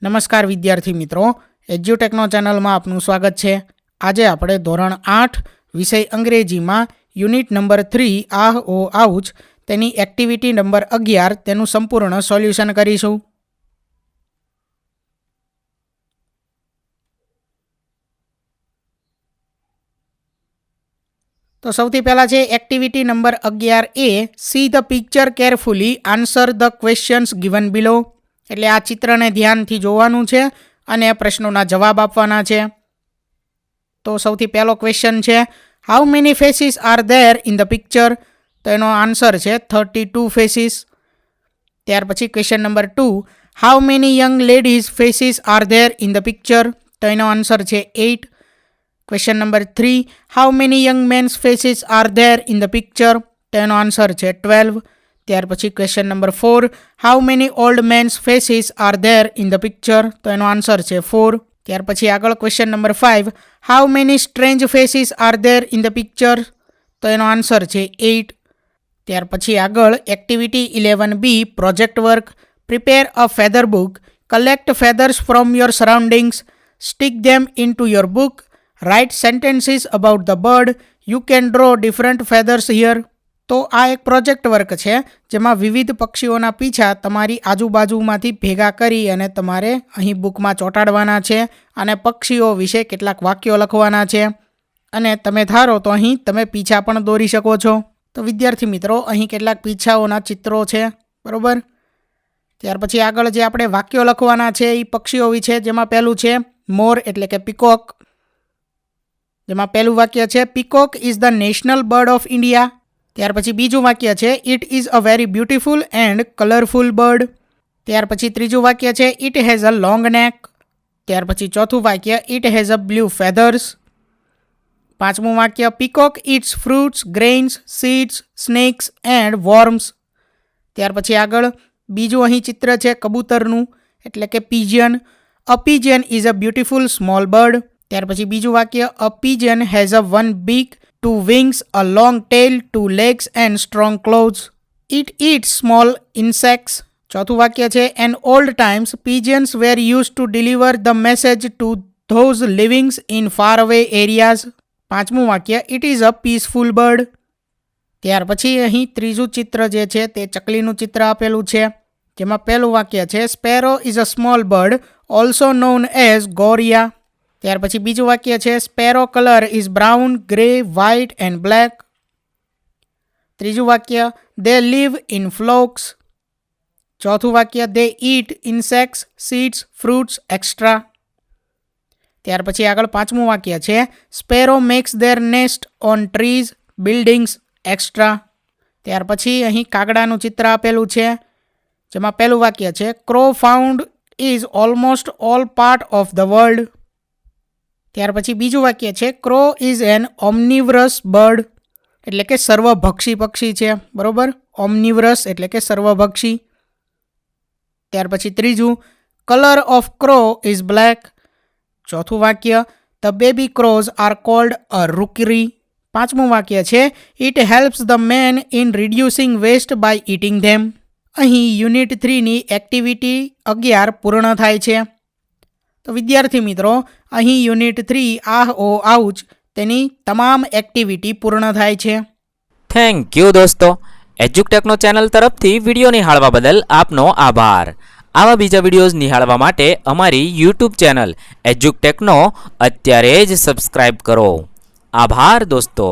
નમસ્કાર વિદ્યાર્થી મિત્રો, એજ્યુટેકનો ચેનલમાં આપનું સ્વાગત છે। આજે આપણે ધોરણ 8 વિષય અંગ્રેજીમાં યુનિટ નંબર 3 આહ ઓ આઉચ તેની એક્ટિવિટી નંબર 11 તેનું સંપૂર્ણ સોલ્યુશન કરીશું। તો સૌથી પહેલા છે activity number 11A, see the picture carefully, answer the questions given below. એટલે આ ચિત્રને ધ્યાનથી જોવાનું છે અને પ્રશ્નોના જવાબ આપવાના છે। તો સૌથી પહેલો ક્વેશ્ચન છે, how many faces are there in the picture? તો એનો આન્સર છે 32 ફેસીસ। ત્યાર પછી question number 2, how many young ladies faces are there in the picture? તો એનો આન્સર છે 8। Question number 3, how many young mens faces are there in the picture? તો એનો આન્સર છે 12। ત્યાર પછી question number 4, how many old mens faces are there in the picture? તો એનો આન્સર છે 4। ત્યાર પછી આગળ question number 5, how many strange faces are there in the picture? તો એનો આન્સર છે 8। ત્યાર પછી આગળ activity 11B, project work, prepare a feather book, collect feathers from your surroundings, stick them into your book, write sentences about the bird, you can draw different feathers here. તો આ એક project work છે જેમાં વિવિધ પક્ષીઓના પીછા તમારી આજુબાજુમાંથી ભેગા કરી અને તમારે અહીં બુકમાં ચોંટાડવાના છે અને પક્ષીઓ વિશે કેટલાક વાક્યો લખવાના છે અને તમે ધારો તો અહીં તમે પીછા પણ દોરી શકો છો। તો વિદ્યાર્થી મિત્રો, અહીં કેટલાક પીછાઓના ચિત્રો છે, બરાબર। ત્યાર પછી આગળ જે આપણે વાક્યો લખવાના છે એ પક્ષીઓ વિશે, જેમાં પહેલું છે મોર એટલે કે પીકોક। જેમાં પહેલું વાક્ય છે, peacock is the national bird of India. ત્યાર પછી બીજું વાક્ય છે, it is a very beautiful and colourful bird. ત્યાર પછી ત્રીજું વાક્ય છે, ઇટ હેઝ અ લોંગ નેક। ત્યાર પછી ચોથું વાક્ય, it has a blue feathers. પાંચમું વાક્ય, peacock eats fruits, grains, seeds, snakes and worms. ત્યાર પછી આગળ બીજું અહીં ચિત્ર છે કબૂતરનું એટલે કે pigeon. A pigeon is a beautiful small bird. ત્યાર પછી બીજું વાક્ય, અ પીજિયન હેઝ અ વન બીક, 2 wings, a long tail, 2 legs and strong claws. It eats small insects. ચોથું વાક્ય છે, in old times, pigeons were used to deliver the message to those living in faraway areas. પાંચમું વાક્ય, it is a peaceful bird. ત્યાર પછી અહીં ત્રીજું ચિત્ર જે છે તે ચકલીનું ચિત્ર આપેલું છે, જેમાં પહેલું વાક્ય છે, sparrow is a small bird, also known as goria. ત્યાર પછી બીજું વાક્ય છે, sparrow colour is brown, grey, white and black. ત્રીજું વાક્ય, દે લીવ ઇન ફ્લોક્સ। ચોથું વાક્ય, they eat insects, seeds, fruits extra. ત્યાર પછી આગળ પાંચમું વાક્ય છે, sparrow makes their nest on trees, buildings extra. ત્યાર પછી અહીં કાગડાનું ચિત્ર આપેલું છે, જેમાં પહેલું વાક્ય છે, crow found is almost all part of the world. ત્યાર પછી બીજું વાક્ય છે, ક્રો ઇઝ એન ઓમનિવરસ બર્ડ એટલે કે સર્વભક્ષી પક્ષી છે, બરોબર। ઓમનિવરસ એટલે કે સર્વભક્ષી। ત્યાર પછી ત્રીજું, colour of crow is black. ચોથું વાક્ય, the baby crows are called a rookery. પાંચમું વાક્ય છે, it helps the man in reducing waste by eating them. અહીં યુનિટ 3ની એક્ટિવિટી 11 પૂર્ણ થાય છે। તો વિદ્યાર્થી મિત્રો, અહીં યુનિટ 3 આહ ઓ આઉચ તેની તમામ એક્ટિવિટી પૂર્ણ થાય છે। થેન્ક યુ દોસ્તો, એજ્યુટેકનો ચેનલ તરફથી વિડીયો નિહાળવા બદલ આપનો આભાર। આવા બીજા વિડીયોઝ નિહાળવા માટે અમારી યુટ્યુબ ચેનલ એજ્યુટેકનો અત્યારે જ સબસ્ક્રાઇબ કરો। આભાર દોસ્તો।